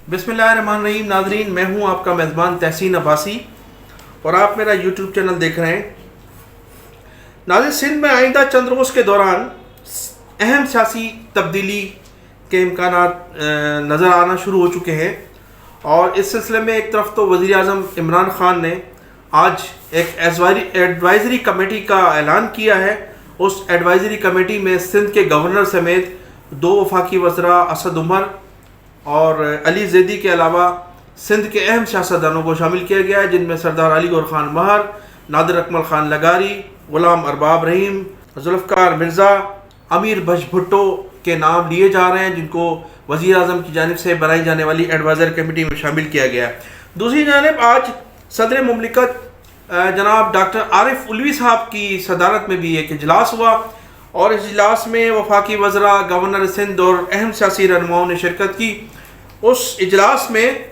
बिस्मिल्लाहिर्रहमानिर्रहीम। नाजरीन, मैं हूं आपका मेज़बान तहसीन अब्बासी और आप मेरा यूट्यूब चैनल देख रहे हैं। नाज़रीन, सिंध में आइंदा चंद रोज़ के दौरान अहम सियासी तब्दीली के इम्कानात नज़र आना शुरू हो चुके हैं और इस सिलसिले में एक तरफ तो वज़ीर आज़म इमरान ख़ान ने आज एक एडवाइज़री कमेटी का ऐलान किया है। उस एडवाइज़री कमेटी में सिंध के गवर्नर समेत 2 वफाकी वज़रा असद उमर और अली ज़ैदी के अलावा सिंध के अहम सियासतदानों को शामिल किया गया है, जिनमें सरदार अली गौहर खान महर, नादिर अकमल खान लगारी, गुलाम अरबाब रहीम, जुल्फ़िकार मिर्ज़ा, अमीर बख्श भुट्टो के नाम लिए जा रहे हैं, जिनको वज़ीर आज़म की जानिब से बनाई जाने वाली एडवाइज़र कमेटी में शामिल किया गया है। दूसरी जानिब आज सदर मुमलिकत जनाब डॉक्टर आरिफ उलवी साहब की सदारत में भी एक इजलास हुआ और इस इजलास में वफाकी वज़रा, गवर्नर सिंध और अहम सियासी रहनुमाओं ने शिरकत की। उस इजलास में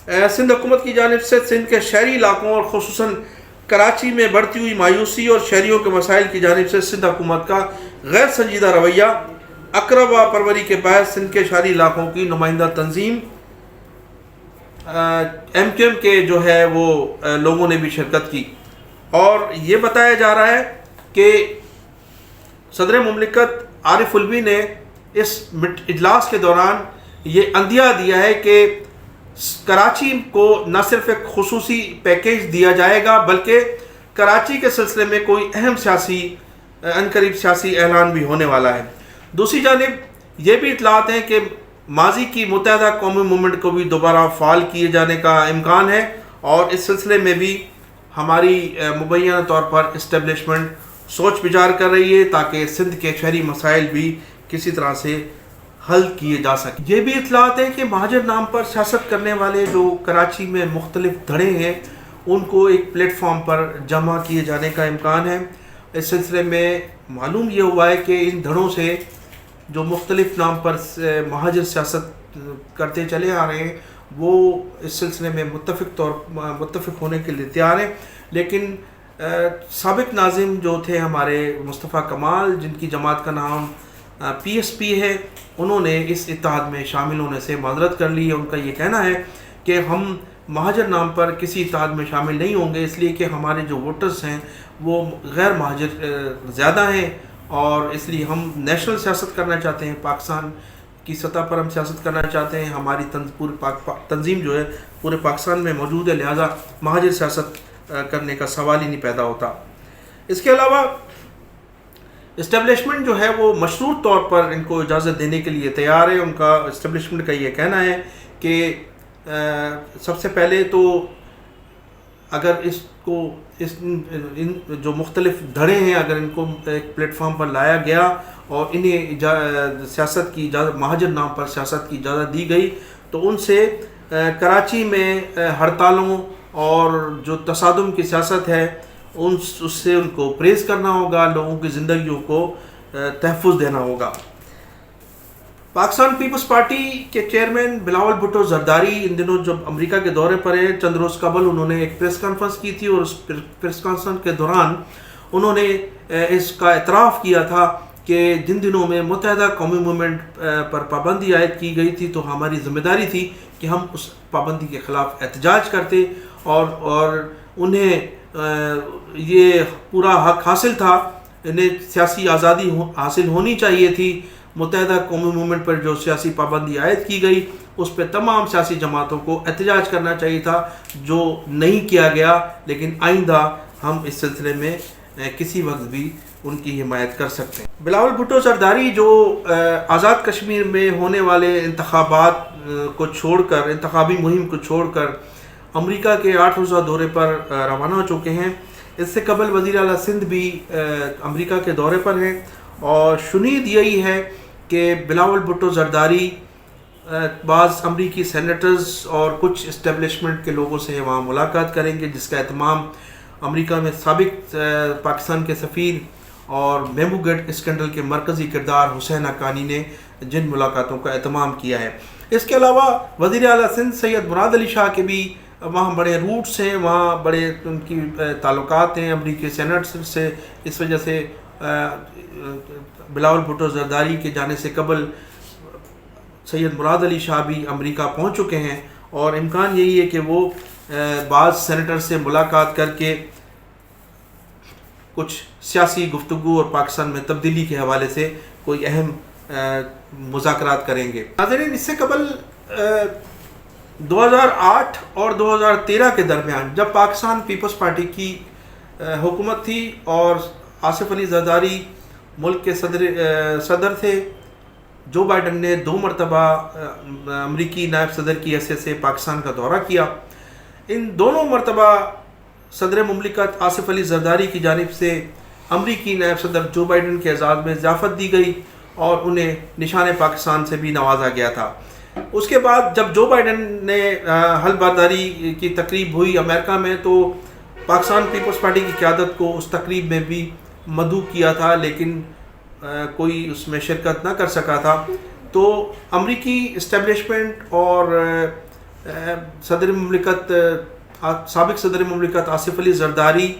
सिंध हुकूमत की जानिब से सिंध के शहरी इलाकों और खुसूसन कराची में बढ़ती हुई मायूसी और शहरियों के मसाइल की जानिब से सिंध हुकूमत का गैर संजीदा रवैया, अकरब व फरवरी के बाद सिंध के शहरी इलाकों की नुमाइंदा तंजीम MQM के जो है वो लोगों ने भी शिरकत की और ये बताया जा रहा है कि सदर मुमलिकत आरिफ उलवी ने इस इजलास के दौरान ये अंदिया दिया है कि कराची को न सिर्फ एक खुसूसी पैकेज दिया जाएगा बल्कि कराची के सिलसिले में कोई अहम सियासी अनकरीब सियासी ऐलान भी होने वाला है। दूसरी जानिब ये भी इतलात हैं कि माजी की मुत्तहदा कौमी मूवमेंट को भी दोबारा फ़ाल किए जाने का इम्कान है और इस सिलसिले में भी हमारी मुबैना तौर पर इस्टेब्लिशमेंट सोच विचार कर रही है ताकि सिंध के शहरी मसाइल भी किसी तरह से हल किए जा सकें। ये भी इतलात है कि महाजर नाम पर सियासत करने वाले जो कराची में मुख्तलिफ धड़े हैं उनको एक प्लेटफॉर्म पर जमा किए जाने का इम्कान है। इस सिलसिले में मालूम ये हुआ है कि इन धड़ों से जो मुख्तलिफ नाम पर महाजर सियासत करते चले आ रहे हैं वो इस सिलसिले में मुत्तफ़िक होने के लिए तैयार हैं, लेकिन साबिक नाज़िम जो थे हमारे मुस्तफ़ा कमाल, जिनकी जमात का नाम PSP है, उन्होंने इस इत्तेहाद में शामिल होने से माज़रत कर ली है। उनका ये कहना है कि हम महाजर नाम पर किसी इत्तेहाद में शामिल नहीं होंगे, इसलिए कि हमारे जो वोटर्स हैं वो गैर महाजर ज़्यादा हैं और इसलिए हम नेशनल सियासत करना चाहते हैं, पाकिस्तान की सतह पर हम सियासत करना चाहते हैं। हमारी तंजीम जो है पूरे पाकिस्तान में मौजूद है, लिहाजा महाजर सियासत करने का सवाल ही नहीं पैदा होता। इसके अलावा इस्टेब्लिशमेंट जो है वो मशरूत तौर पर इनको इजाज़त देने के लिए तैयार है। उनका इस्टेब्लिशमेंट का ये कहना है कि सबसे पहले तो अगर इन जो मुख्तलिफ धड़े हैं अगर इनको एक प्लेटफॉर्म पर लाया गया और इन्हें सियासत की इजाज़त, महाजर नाम पर सियासत की इजाज़त दी गई तो उनसे कराची में हड़तालों और जो तसादुम की सियासत है उससे उनको प्रेस करना होगा, लोगों की ज़िंदगियों को तहफ़्फ़ुज़ देना होगा। पाकिस्तान पीपल्स पार्टी के चेयरमैन बिलावल भुट्टो ज़रदारी इन दिनों जब अमेरिका के दौरे पर है, चंद रोज़ कबल उन्होंने एक प्रेस कॉन्फ्रेंस की थी और उस प्रेस कॉन्फ्रेंस के दौरान उन्होंने इसका एतराफ़ किया था कि जिन दिनों में मुत्तहदा कौमी मूवमेंट पर पाबंदी आयद की गई थी तो हमारी ज़िम्मेदारी थी कि हम उस पाबंदी के ख़िलाफ़ एहतजाज करते और उन्हें ये पूरा हक हासिल था, इन्हें सियासी आज़ादी हासिल होनी चाहिए थी। मुत्तहदा कौमी मूवमेंट पर जो सियासी पाबंदी आयद की गई उस पर तमाम सियासी जमातों को एहतजाज करना चाहिए था, जो नहीं किया गया, लेकिन आइंदा हम इस सिलसिले में किसी वक्त भी उनकी हिमायत कर सकते हैं। बिलावल भुट्टो ज़रदारी जो आज़ाद कश्मीर में होने वाले इंतखाबात को छोड़कर, इंतखाबी मुहिम को छोड़कर अमेरिका के 8 रोज़ा दौरे पर रवाना हो चुके हैं। इससे कबल वज़ीर आला सिंध भी अमेरिका के दौरे पर हैं और शुनीद यही है कि बिलावल भुट्टो ज़रदारी बाज़ अमरीकी सेनेटर्स और कुछ इस्टेब्लिशमेंट के लोगों से वहाँ मुलाकात करेंगे, जिसका एहतमाम अमेरिका में साबिक पाकिस्तान के सफ़ीर और मेमूगढ़ स्कैंडल के मरकज़ी किरदार हुसैन हक्कानी ने जिन मुलाकातों का एहतमाम किया है। इसके अलावा वज़ीर आला सिंध सैयद मुराद अली शाह के भी वहाँ बड़े रूट्स हैं, वहाँ बड़े उनकी ताल्लुकात हैं अमरीकी सेनेट से। इस वजह से बिलावल भुट्टो ज़रदारी के जाने से कबल سید مراد علی شاہ بھی امریکہ پہنچ چکے ہیں، اور امکان یہی ہے کہ وہ بعض سینیٹر سے ملاقات کر کے کچھ سیاسی گفتگو اور پاکستان میں تبدیلی کے حوالے سے کوئی اہم مذاکرات کریں گے۔ ناظرین، اس سے قبل 2008 اور 2013 کے درمیان جب پاکستان پیپلز پارٹی کی حکومت تھی اور آصف علی زرداری ملک کے صدر تھے، جو بائیڈن نے 2 مرتبہ امریکی نائب صدر کی حیثیت سے پاکستان کا دورہ کیا۔ ان دونوں مرتبہ صدر مملکت آصف علی زرداری کی جانب سے امریکی نائب صدر جو بائیڈن کے اعزاز میں ضیافت دی گئی اور انہیں نشان پاکستان سے بھی نوازا گیا تھا۔ اس کے بعد جب جو بائیڈن نے حلف برداری کی تقریب ہوئی امریکہ میں، تو پاکستان پیپلز پارٹی کی قیادت کو اس تقریب میں بھی مدعو کیا تھا، لیکن کوئی اس میں شرکت نہ کر سکا تھا۔ تو امریکی اسٹیبلشمنٹ اور سابق صدر مملکت آصف علی زرداری،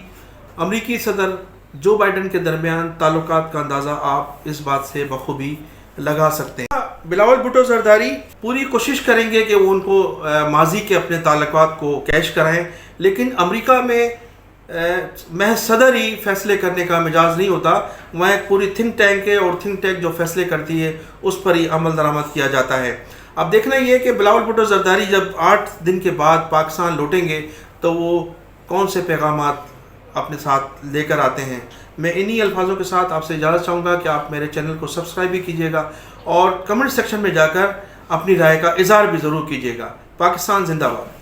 امریکی صدر جو بائیڈن کے درمیان تعلقات کا اندازہ آپ اس بات سے بخوبی لگا سکتے ہیں۔ بلاول بھٹو زرداری پوری کوشش کریں گے کہ وہ ان کو ماضی کے اپنے تعلقات کو کیش کرائیں، لیکن امریکہ میں محض صدر ہی فیصلے کرنے کا مجاز نہیں ہوتا، وہاں ایک پوری تھنک ٹینک ہے، اور تھنک ٹینک جو فیصلے کرتی ہے اس پر ہی عمل درآمد کیا جاتا ہے۔ اب دیکھنا یہ ہے کہ بلاول بھٹو زرداری جب 8 دن کے بعد پاکستان لوٹیں گے تو وہ کون سے پیغامات اپنے ساتھ لے کر آتے ہیں۔ میں انہی الفاظوں کے ساتھ آپ سے اجازت چاہوں گا کہ آپ میرے چینل کو سبسکرائب بھی کیجیے گا، اور کمنٹ سیکشن میں جا کر اپنی رائے کا اظہار بھی ضرور کیجیے گا۔ پاکستان زندہ باد۔